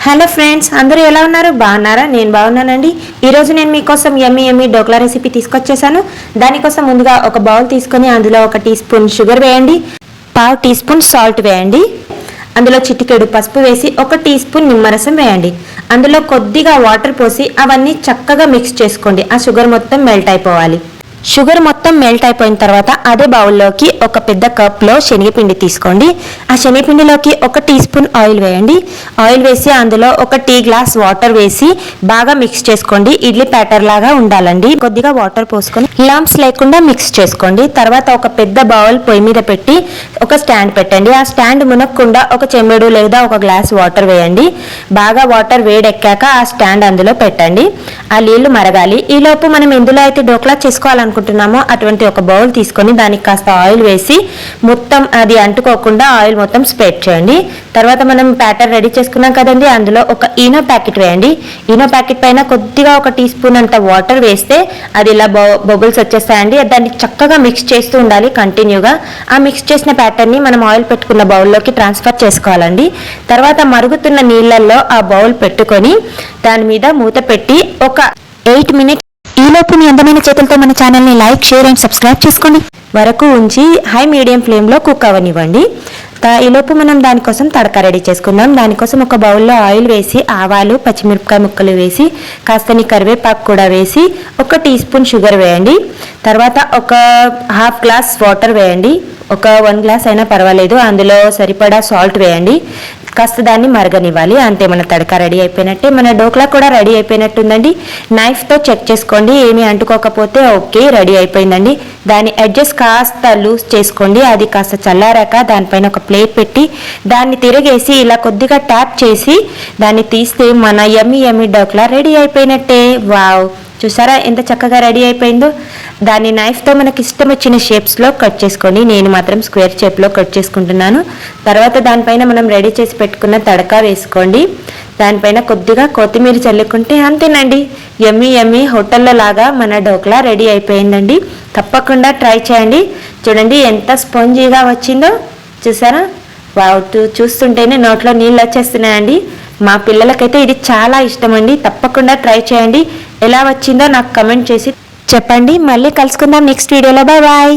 Hello friends, అందరూ ఎలా ఉన్నారు? బాగున్నారా? నేను బాగున్నానండి. ఈరోజు నేను మీకోసం యమ్మీ డోక్లా రెసిపీ తీసుకొచ్చేసాను. దానికోసం ముందుగా ఒక బౌల్ తీసుకొని అందులో 1 టీ స్పూన్ షుగర్ వేయండి, 1/2 టీ స్పూన్ సాల్ట్ వేయండి, అందులో చిటికెడు పసుపు వేసి 1 టీ స్పూన్ నిమ్మరసం వేయండి. అందులో కొద్దిగా వాటర్ పోసి అవన్నీ చక్కగా మిక్స్ చేసుకోండి. ఆ షుగర్ మొత్తం మెల్ట్ అయిపోవాలి. షుగర్ మొత్తం మెల్ట్ అయిపోయిన తర్వాత అదే బౌల్లోకి ఒక పెద్ద కప్లో శనగపిండి తీసుకోండి. ఆ శనగపిండిలోకి 1 టీ స్పూన్ ఆయిల్ వేయండి. ఆయిల్ వేసి అందులో 1 టీ గ్లాస్ వాటర్ వేసి బాగా మిక్స్ చేసుకోండి. ఇడ్లీ బ్యాటర్ లాగా ఉండాలండి. కొద్దిగా వాటర్ పోసుకొని లంప్స్ లేకుండా మిక్స్ చేసుకోండి. తర్వాత ఒక పెద్ద బౌల్ పొయ్యి మీద పెట్టి ఒక స్టాండ్ పెట్టండి. ఆ స్టాండ్ మునక్కుండా ఒక చెంబుడు లేదా ఒక గ్లాస్ వాటర్ వేయండి. బాగా వాటర్ వేడెక్కాక ఆ స్టాండ్ అందులో పెట్టండి. ఆ నీళ్లు మరగాలి. ఈలోపు మనం ఎందులో అయితే డోక్లా చేసుకోవాలనుకుంటున్నామో అటువంటి ఒక బౌల్ తీసుకొని దానికి కాస్త ఆయిల్ వేసి మొత్తం అది అంటుకోకుండా ఆయిల్ మొత్తం స్ప్రెడ్ చేయండి. తర్వాత మనం బ్యాటర్ రెడీ చేసుకున్నాం కదండి, అందులో ఒక ఈనో ప్యాకెట్ వేయండి. ఈనో ప్యాకెట్ పైన కొద్దిగా 1 టీ స్పూన్ అంత వాటర్ వేస్తే అది ఇలా బబుల్స్ వచ్చేస్తాయండి. దాన్ని చక్కగా మిక్స్ చేస్తూ ఉండాలి కంటిన్యూగా. ఆ మిక్స్ చేసిన బ్యాటర్ని మనం ఆయిల్ పెట్టుకున్న బౌల్లోకి ట్రాన్స్ఫర్ చేసుకోవాలండి. తర్వాత మరుగుతున్న నీళ్ళల్లో ఆ బౌల్ పెట్టుకొని దాని మీద మూత పెట్టి ఒక 8 మినిట్స్ ఈలోపు మీ అందమైన చేతులతో మన ఛానల్ని లైక్, షేర్ అండ్ సబ్స్క్రైబ్ చేసుకోండి వరకు ఉంచి హై మీడియం ఫ్లేమ్లో కుక్ అవ్వనివ్వండి. ఈలోపు మనం దానికోసం తడక రెడీ చేసుకుందాం. దానికోసం ఒక బౌల్లో ఆయిల్ వేసి ఆవాలు, పచ్చిమిరపకాయ ముక్కలు వేసి కాస్తని కరివేపాకు కూడా వేసి 1 టీ స్పూన్ షుగర్ వేయండి. తర్వాత ఒక 1/2 గ్లాస్ వాటర్ వేయండి. ఒక 1 గ్లాస్ అయినా పర్వాలేదు. అందులో సరిపడా సాల్ట్ వేయండి. కాస్త దాన్ని మరగనివ్వాలి. అంతే, మన తడక రెడీ అయిపోయినట్టే. మన డోక్లా కూడా రెడీ అయిపోయినట్టుందండి. నైఫ్తో చెక్ చేసుకోండి, ఏమీ అంటుకోకపోతే ఓకే, రెడీ అయిపోయిందండి. దాని ఎడ్జెస్ కాస్త లూజ్ చేసుకోండి. అది కాస్త చల్లారాక దానిపైన ఒక ప్లేట్ పెట్టి దాన్ని తిరిగేసి ఇలా కొద్దిగా ట్యాప్ చేసి దాన్ని తీస్తే మన యమ్మీ డోక్లా రెడీ అయిపోయినట్టే. వావ్, చూసారా ఎంత చక్కగా రెడీ అయిపోయిందో. దాన్ని నైఫ్తో మనకి ఇష్టం వచ్చిన షేప్స్లో కట్ చేసుకోండి. నేను మాత్రం స్క్వేర్ షేప్లో కట్ చేసుకుంటున్నాను. తర్వాత దానిపైన మనం రెడీ చేసి పెట్టుకున్న తడక వేసుకోండి. దానిపైన కొద్దిగా కొత్తిమీర చల్లుకుంటే అంతేనండి, యమ్మీ హోటల్లో లాగా మన డోక్లా రెడీ అయిపోయిందండి. తప్పకుండా ట్రై చేయండి. చూడండి ఎంత స్పాంజీగా వచ్చిందో, చూసారా? వావ్, చూస్తుంటేనే నోట్లో నీళ్ళు వచ్చేస్తున్నాయండి. మా పిల్లలకైతే ఇది చాలా ఇష్టం అండి. తప్పకుండా ట్రై చేయండి. ఎలా వచ్చిందో నాకు కమెంట్ చేసి చెప్పండి. మళ్ళీ కలుసుకుందాం నెక్స్ట్ వీడియోలో. Bye bye.